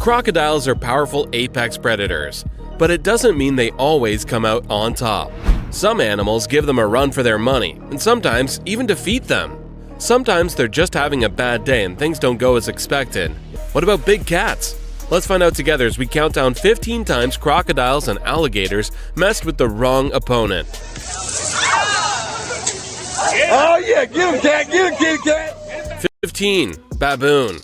Crocodiles are powerful apex predators, but it doesn't mean they always come out on top. Some animals give them a run for their money, and sometimes even defeat them. Sometimes they're just having a bad day and things don't go as expected. What about big cats? Let's find out together as we count down 15 times crocodiles and alligators messed with the wrong opponent. Oh yeah, get him, cat, get him, kitty cat! 15. Baboon.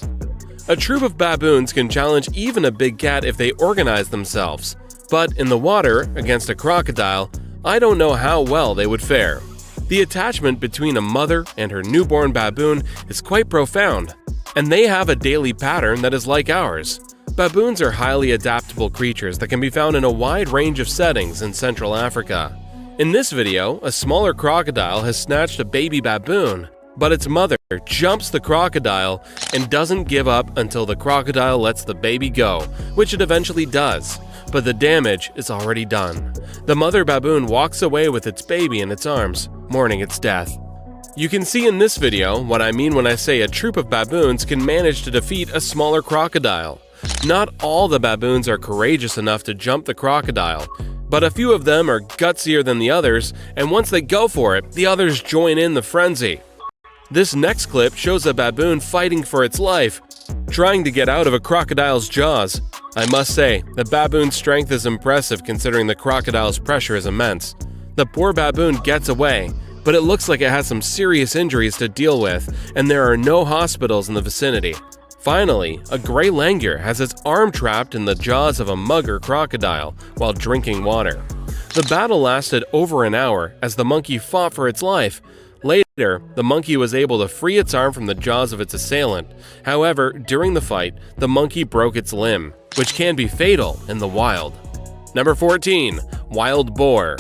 A troop of baboons can challenge even a big cat if they organize themselves. But in the water, against a crocodile, I don't know how well they would fare. The attachment between a mother and her newborn baboon is quite profound, and they have a daily pattern that is like ours. Baboons are highly adaptable creatures that can be found in a wide range of settings in Central Africa. In this video, a smaller crocodile has snatched a baby baboon, but its mother jumps the crocodile and doesn't give up until the crocodile lets the baby go, which it eventually does. But the damage is already done. The mother baboon walks away with its baby in its arms, mourning its death. You can see in this video what I mean when I say a troop of baboons can manage to defeat a smaller crocodile. Not all the baboons are courageous enough to jump the crocodile, but a few of them are gutsier than the others, and once they go for it, the others join in the frenzy. This next clip shows a baboon fighting for its life, trying to get out of a crocodile's jaws. I must say, the baboon's strength is impressive considering the crocodile's pressure is immense. The poor baboon gets away, but it looks like it has some serious injuries to deal with, and there are no hospitals in the vicinity. Finally, a gray langur has its arm trapped in the jaws of a mugger crocodile while drinking water. The battle lasted over an hour as the monkey fought for its life. Later, the monkey was able to free its arm from the jaws of its assailant. However, during the fight, the monkey broke its limb, which can be fatal in the wild. Number 14. Wild boar.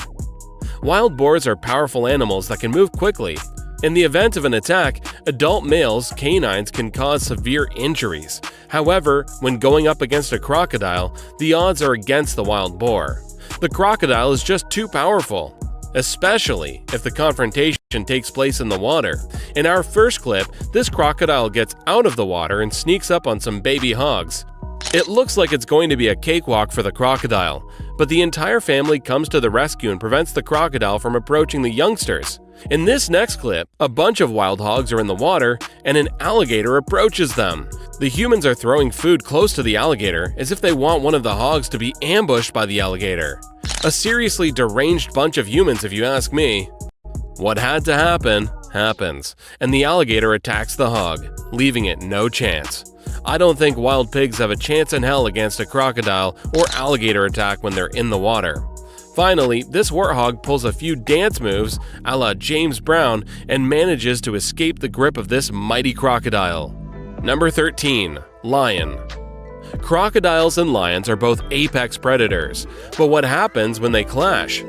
Wild boars are powerful animals that can move quickly. In the event of an attack, adult males' canines can cause severe injuries. However, when going up against a crocodile, the odds are against the wild boar. The crocodile is just too powerful, especially if the confrontation takes place in the water. In our first clip, this crocodile gets out of the water and sneaks up on some baby hogs. It looks like it's going to be a cakewalk for the crocodile, but the entire family comes to the rescue and prevents the crocodile from approaching the youngsters. In this next clip, a bunch of wild hogs are in the water and an alligator approaches them. The humans are throwing food close to the alligator as if they want one of the hogs to be ambushed by the alligator. A seriously deranged bunch of humans if you ask me. What had to happen, happens, and the alligator attacks the hog, leaving it no chance. I don't think wild pigs have a chance in hell against a crocodile or alligator attack when they're in the water. Finally, this warthog pulls a few dance moves a la James Brown and manages to escape the grip of this mighty crocodile. Number 13. Lion. Crocodiles and lions are both apex predators, but what happens when they clash?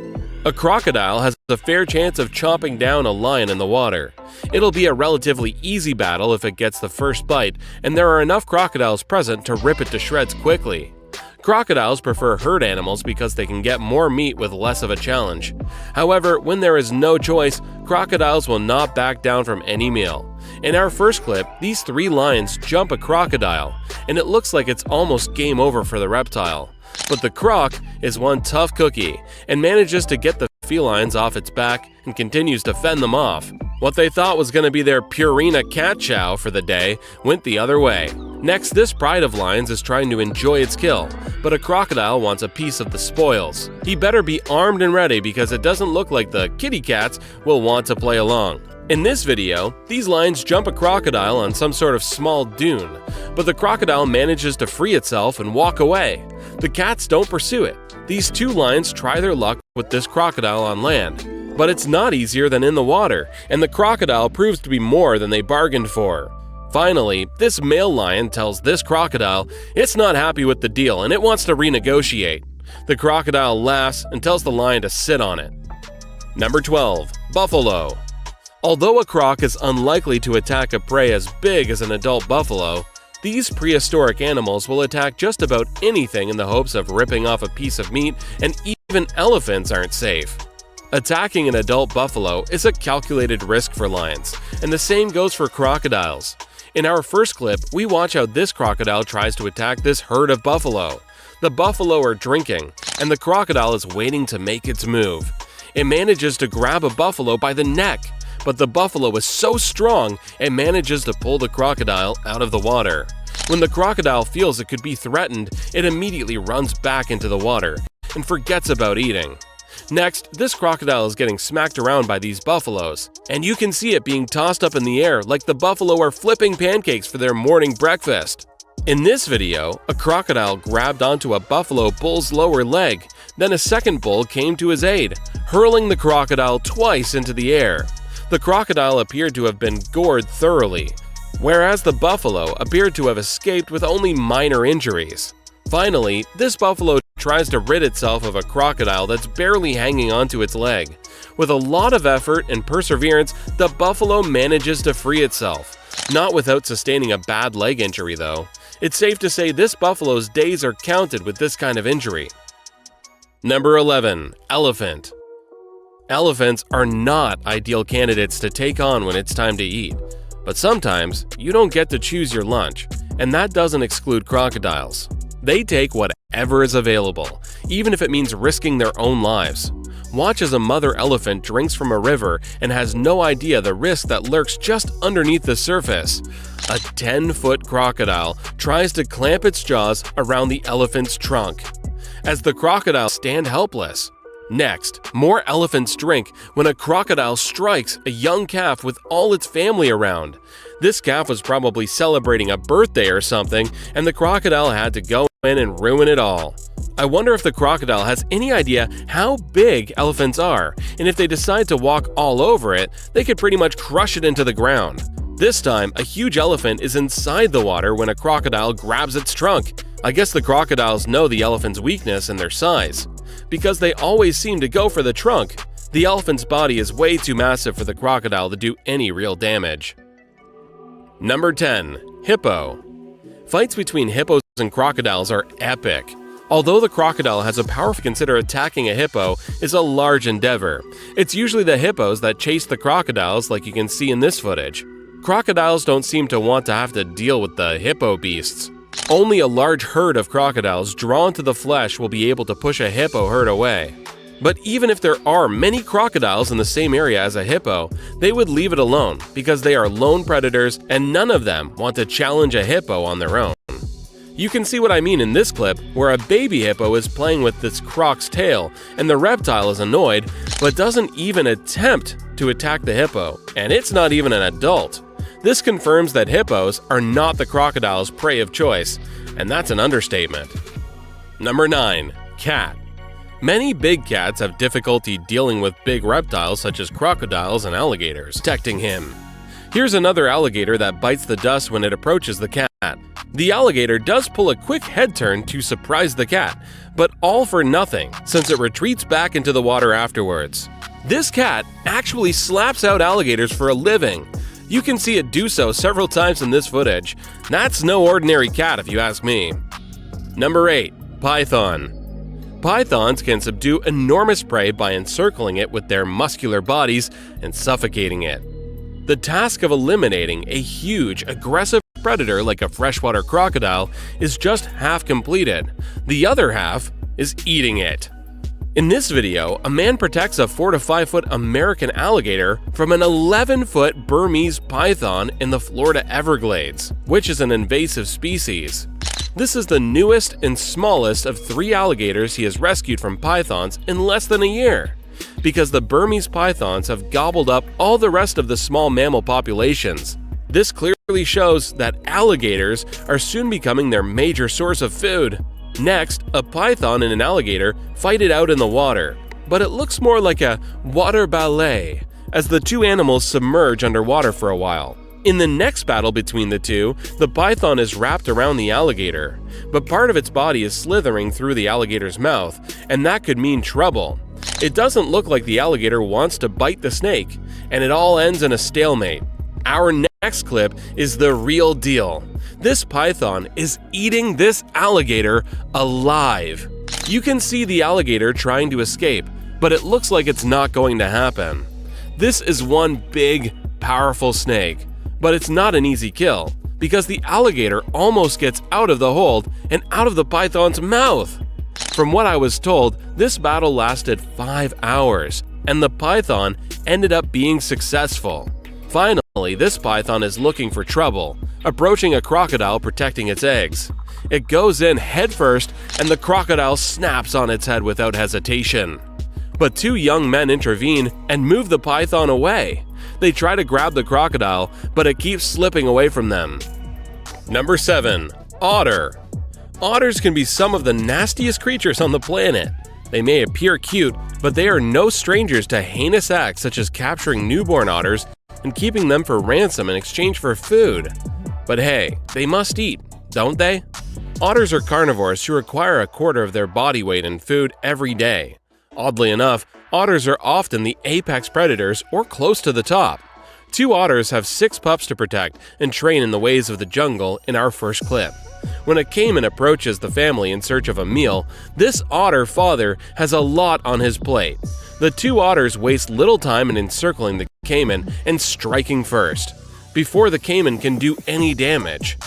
A crocodile has a fair chance of chomping down a lion in the water. It'll be a relatively easy battle if it gets the first bite, and there are enough crocodiles present to rip it to shreds quickly. Crocodiles prefer herd animals because they can get more meat with less of a challenge. However, when there is no choice, crocodiles will not back down from any meal. In our first clip, these three lions jump a crocodile, and it looks like it's almost game over for the reptile. But the croc is one tough cookie and manages to get the felines off its back and continues to fend them off. What they thought was going to be their Purina cat chow for the day went the other way. Next, this pride of lions is trying to enjoy its kill, but a crocodile wants a piece of the spoils. He better be armed and ready because it doesn't look like the kitty cats will want to play along. In this video, these lions jump a crocodile on some sort of small dune, but the crocodile manages to free itself and walk away. The cats don't pursue it. These two lions try their luck with this crocodile on land, but it's not easier than in the water, and the crocodile proves to be more than they bargained for. Finally, this male lion tells this crocodile it's not happy with the deal and it wants to renegotiate. The crocodile laughs and tells the lion to sit on it. Number 12. Buffalo. Although a croc is unlikely to attack a prey as big as an adult buffalo, these prehistoric animals will attack just about anything in the hopes of ripping off a piece of meat, and even elephants aren't safe. Attacking an adult buffalo is a calculated risk for lions, and the same goes for crocodiles. In our first clip, we watch how this crocodile tries to attack this herd of buffalo. The buffalo are drinking, and the crocodile is waiting to make its move. It manages to grab a buffalo by the neck, but the buffalo is so strong it manages to pull the crocodile out of the water. When the crocodile feels it could be threatened, it immediately runs back into the water and forgets about eating. Next, this crocodile is getting smacked around by these buffaloes, and you can see it being tossed up in the air like the buffalo are flipping pancakes for their morning breakfast. In this video, a crocodile grabbed onto a buffalo bull's lower leg, then a second bull came to his aid, hurling the crocodile twice into the air. The crocodile appeared to have been gored thoroughly, whereas the buffalo appeared to have escaped with only minor injuries. Finally, this buffalo tries to rid itself of a crocodile that's barely hanging onto its leg. With a lot of effort and perseverance, the buffalo manages to free itself. Not without sustaining a bad leg injury, though. It's safe to say this buffalo's days are counted with this kind of injury. Number 11. Elephant. Elephants are not ideal candidates to take on when it's time to eat. But sometimes, you don't get to choose your lunch, and that doesn't exclude crocodiles. They take whatever is available, even if it means risking their own lives. Watch as a mother elephant drinks from a river and has no idea the risk that lurks just underneath the surface. A 10-foot crocodile tries to clamp its jaws around the elephant's trunk, as the crocodile stands helpless. Next, more elephants drink when a crocodile strikes a young calf with all its family around. This calf was probably celebrating a birthday or something, and the crocodile had to go in and ruin it all. I wonder if the crocodile has any idea how big elephants are, and if they decide to walk all over it, they could pretty much crush it into the ground. This time, a huge elephant is inside the water when a crocodile grabs its trunk. I guess the crocodiles know the elephant's weakness and their size, because they always seem to go for the trunk. The elephant's body is way too massive for the crocodile to do any real damage. Number 10. Hippo. Fights between hippos and crocodiles are epic. Although the crocodile has a power to consider attacking a hippo is a large endeavor. It's usually the hippos that chase the crocodiles, like you can see in this footage. Crocodiles don't seem to want to have to deal with the hippo beasts. Only a large herd of crocodiles drawn to the flesh will be able to push a hippo herd away. But even if there are many crocodiles in the same area as a hippo, they would leave it alone because they are lone predators and none of them want to challenge a hippo on their own. You can see what I mean in this clip where a baby hippo is playing with this croc's tail and the reptile is annoyed but doesn't even attempt to attack the hippo, and it's not even an adult. This confirms that hippos are not the crocodile's prey of choice, and that's an understatement. Number 9. Cat. Many big cats have difficulty dealing with big reptiles such as crocodiles and alligators, protecting him. Here's another alligator that bites the dust when it approaches the cat. The alligator does pull a quick head turn to surprise the cat, but all for nothing since it retreats back into the water afterwards. This cat actually slaps out alligators for a living. You can see it do so several times in this footage. That's no ordinary cat if you ask me. Number 8. Python. Pythons can subdue enormous prey by encircling it with their muscular bodies and suffocating it. The task of eliminating a huge, aggressive predator like a freshwater crocodile is just half completed. The other half is eating it. In this video, a man protects a 4 to 5 foot American alligator from an 11-foot Burmese python in the Florida Everglades, which is an invasive species. This is the newest and smallest of 3 alligators he has rescued from pythons in less than a year, because the Burmese pythons have gobbled up all the rest of the small mammal populations. This clearly shows that alligators are soon becoming their major source of food. Next, a python and an alligator fight it out in the water, but it looks more like a water ballet, as the two animals submerge underwater for a while. In the next battle between the two, the python is wrapped around the alligator, but part of its body is slithering through the alligator's mouth, and that could mean trouble. It doesn't look like the alligator wants to bite the snake, and it all ends in a stalemate. Our next clip is the real deal. This python is eating this alligator alive. You can see the alligator trying to escape, but it looks like it's not going to happen. This is one big, powerful snake, but it's not an easy kill. because the alligator almost gets out of the hold and out of the python's mouth. From what I was told, this battle lasted 5 hours, and the python ended up being successful. Finally, this python is looking for trouble, approaching a crocodile protecting its eggs. It goes in headfirst, and the crocodile snaps on its head without hesitation. But 2 young men intervene and move the python away. They try to grab the crocodile, but it keeps slipping away from them. Number 7. Otter. Otters can be some of the nastiest creatures on the planet. They may appear cute, but they are no strangers to heinous acts such as capturing newborn otters and keeping them for ransom in exchange for food. But hey, they must eat, don't they? Otters are carnivores who require a quarter of their body weight in food every day. Oddly enough, otters are often the apex predators or close to the top. 2 otters have 6 pups to protect and train in the ways of the jungle in our first clip. When a caiman approaches the family in search of a meal, this otter father has a lot on his plate. The 2 otters waste little time in encircling the caiman and striking first, before the caiman can do any damage.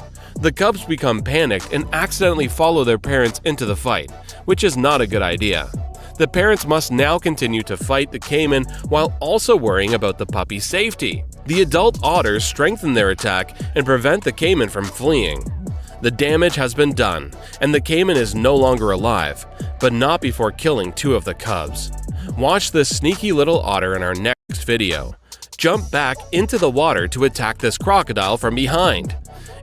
The cubs become panicked and accidentally follow their parents into the fight, which is not a good idea. The parents must now continue to fight the caiman while also worrying about the puppy's safety. The adult otters strengthen their attack and prevent the caiman from fleeing. The damage has been done, and the caiman is no longer alive, but not before killing 2 of the cubs. Watch this sneaky little otter in our next video. Jump back into the water to attack this crocodile from behind.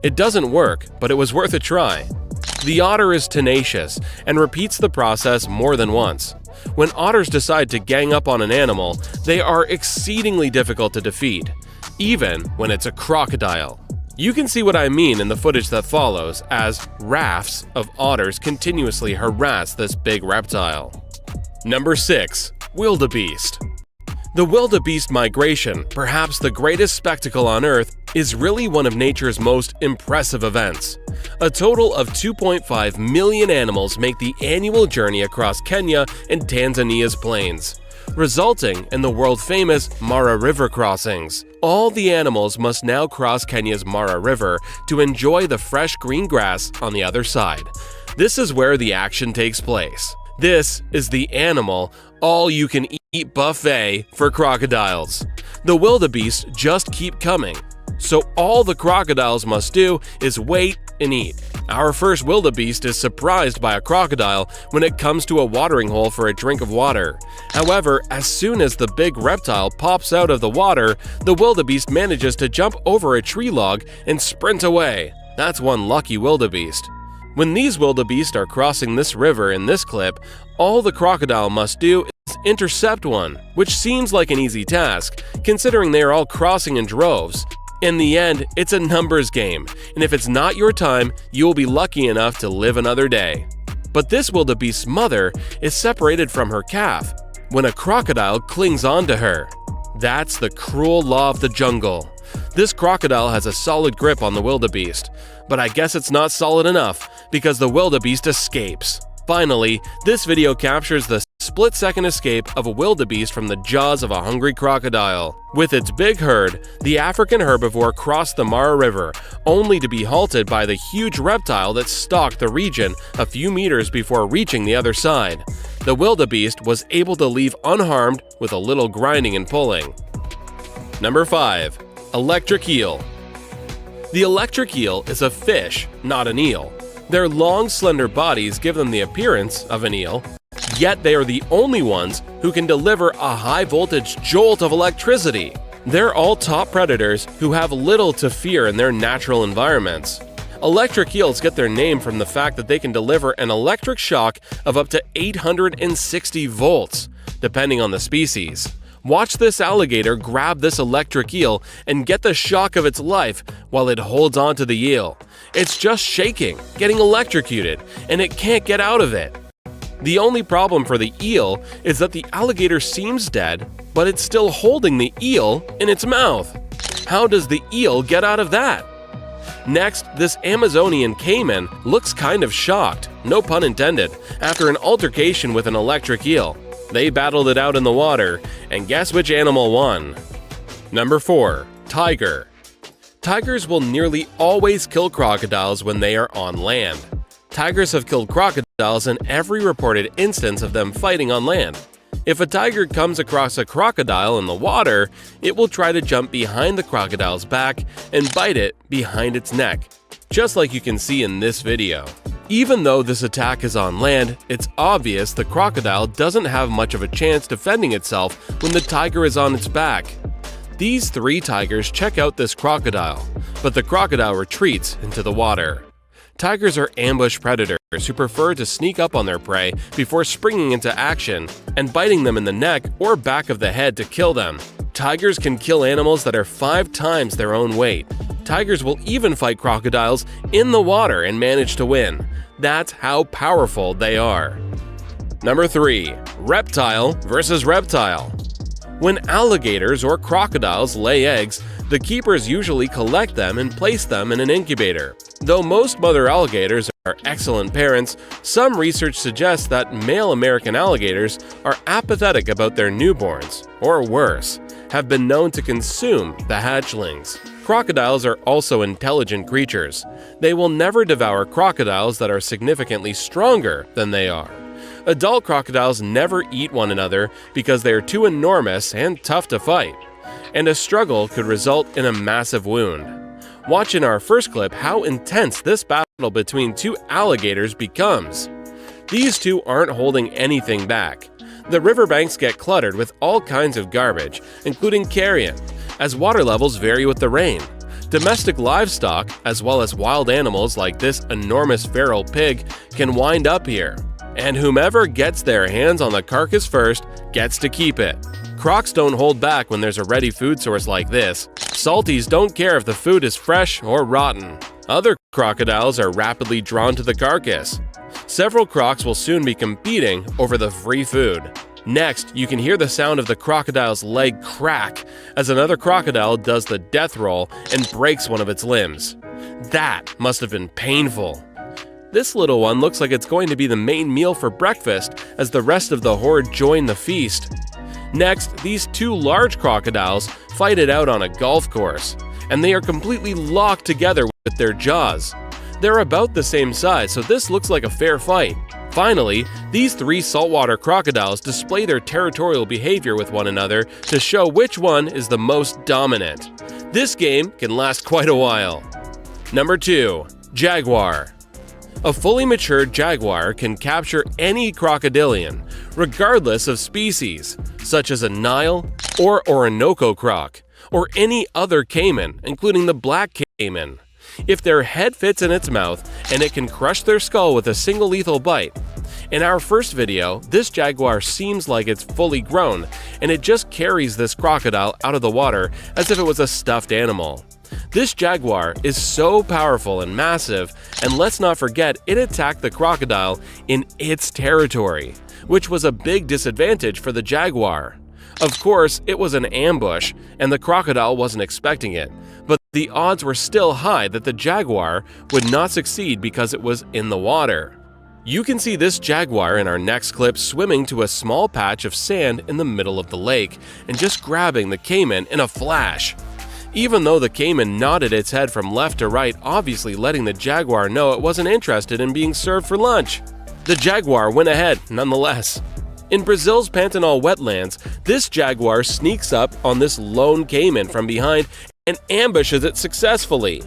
It doesn't work, but it was worth a try. The otter is tenacious and repeats the process more than once. When otters decide to gang up on an animal, they are exceedingly difficult to defeat, even when it's a crocodile. You can see what I mean in the footage that follows, as rafts of otters continuously harass this big reptile. Number 6. Wildebeest. The wildebeest migration, perhaps the greatest spectacle on Earth, is really one of nature's most impressive events. A total of 2.5 million animals make the annual journey across Kenya and Tanzania's plains, resulting in the world-famous Mara River crossings. All the animals must now cross Kenya's Mara River to enjoy the fresh green grass on the other side. This is where the action takes place. This is the animal all-you-can-eat buffet for crocodiles. The wildebeest just keep coming, so all the crocodiles must do is wait and eat. Our first wildebeest is surprised by a crocodile when it comes to a watering hole for a drink of water. However, as soon as the big reptile pops out of the water, the wildebeest manages to jump over a tree log and sprint away. That's one lucky wildebeest. When these wildebeest are crossing this river in this clip, all the crocodile must do is intercept one, which seems like an easy task, considering they are all crossing in droves. In the end, it's a numbers game, and if it's not your time, you will be lucky enough to live another day. But this wildebeest's mother is separated from her calf when a crocodile clings onto her. That's the cruel law of the jungle. This crocodile has a solid grip on the wildebeest, but I guess it's not solid enough because the wildebeest escapes. Finally, this video captures the split-second escape of a wildebeest from the jaws of a hungry crocodile. With its big herd, the African herbivore crossed the Mara River, only to be halted by the huge reptile that stalked the region a few meters before reaching the other side. The wildebeest was able to leave unharmed with a little grinding and pulling. Number 5. Electric eel. The electric eel is a fish, not an eel. Their long, slender bodies give them the appearance of an eel, yet they are the only ones who can deliver a high-voltage jolt of electricity. They're all top predators who have little to fear in their natural environments. Electric eels get their name from the fact that they can deliver an electric shock of up to 860 volts, depending on the species. Watch this alligator grab this electric eel and get the shock of its life while it holds on to the eel. It's just shaking, getting electrocuted, and it can't get out of it. The only problem for the eel is that the alligator seems dead, but it's still holding the eel in its mouth. How does the eel get out of that? Next, this Amazonian caiman looks kind of shocked, no pun intended, after an altercation with an electric eel. They battled it out in the water, and guess which animal won? Number 4. Tiger. Tigers will nearly always kill crocodiles when they are on land. Tigers have killed crocodiles in every reported instance of them fighting on land. If a tiger comes across a crocodile in the water, it will try to jump behind the crocodile's back and bite it behind its neck, just like you can see in this video. Even though this attack is on land, it's obvious the crocodile doesn't have much of a chance defending itself when the tiger is on its back. These 3 tigers check out this crocodile, but the crocodile retreats into the water. Tigers are ambush predators who prefer to sneak up on their prey before springing into action and biting them in the neck or back of the head to kill them. Tigers can kill animals that are 5 times their own weight. Tigers will even fight crocodiles in the water and manage to win. That's how powerful they are. Number 3. Reptile versus reptile. When alligators or crocodiles lay eggs, the keepers usually collect them and place them in an incubator. Though most mother alligators are excellent parents, some research suggests that male American alligators are apathetic about their newborns, or worse, have been known to consume the hatchlings. Crocodiles are also intelligent creatures. They will never devour crocodiles that are significantly stronger than they are. Adult crocodiles never eat one another because they are too enormous and tough to fight, and a struggle could result in a massive wound. Watch in our first clip how intense this battle between 2 alligators becomes. These 2 aren't holding anything back. The riverbanks get cluttered with all kinds of garbage, including carrion, as water levels vary with the rain. Domestic livestock, as well as wild animals like this enormous feral pig, can wind up here. And whomever gets their hands on the carcass first gets to keep it. Crocs don't hold back when there's a ready food source like this. Salties don't care if the food is fresh or rotten. Other crocodiles are rapidly drawn to the carcass. Several crocs will soon be competing over the free food. Next, you can hear the sound of the crocodile's leg crack as another crocodile does the death roll and breaks one of its limbs. That must have been painful. This little one looks like it's going to be the main meal for breakfast as the rest of the horde join the feast. Next, these 2 large crocodiles fight it out on a golf course, and they are completely locked together with their jaws. They're about the same size, so this looks like a fair fight. Finally, these 3 saltwater crocodiles display their territorial behavior with one another to show which one is the most dominant. This game can last quite a while. Number 2. Jaguar. A fully matured jaguar can capture any crocodilian, regardless of species, such as a Nile or Orinoco croc, or any other caiman, including the black caiman, if their head fits in its mouth and it can crush their skull with a single lethal bite. In our first video, this jaguar seems like it's fully grown, and it just carries this crocodile out of the water as if it was a stuffed animal. This jaguar is so powerful and massive, and let's not forget it attacked the crocodile in its territory, which was a big disadvantage for the jaguar. Of course, it was an ambush, and the crocodile wasn't expecting it, but the odds were still high that the jaguar would not succeed because it was in the water. You can see this jaguar in our next clip swimming to a small patch of sand in the middle of the lake and just grabbing the caiman in a flash. Even though the caiman nodded its head from left to right, obviously letting the jaguar know it wasn't interested in being served for lunch. The jaguar went ahead nonetheless. In Brazil's Pantanal wetlands, this jaguar sneaks up on this lone caiman from behind and ambushes it successfully.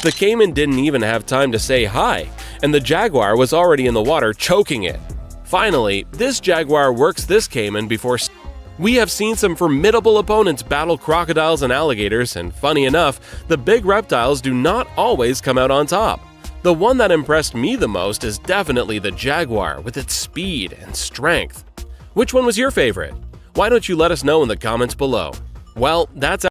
The caiman didn't even have time to say hi, and the jaguar was already in the water choking it. Finally, this jaguar works this caiman before. We have seen some formidable opponents battle crocodiles and alligators, and funny enough, the big reptiles do not always come out on top. The one that impressed me the most is definitely the jaguar with its speed and strength. Which one was your favorite? Why don't you let us know in the comments below? Well, that's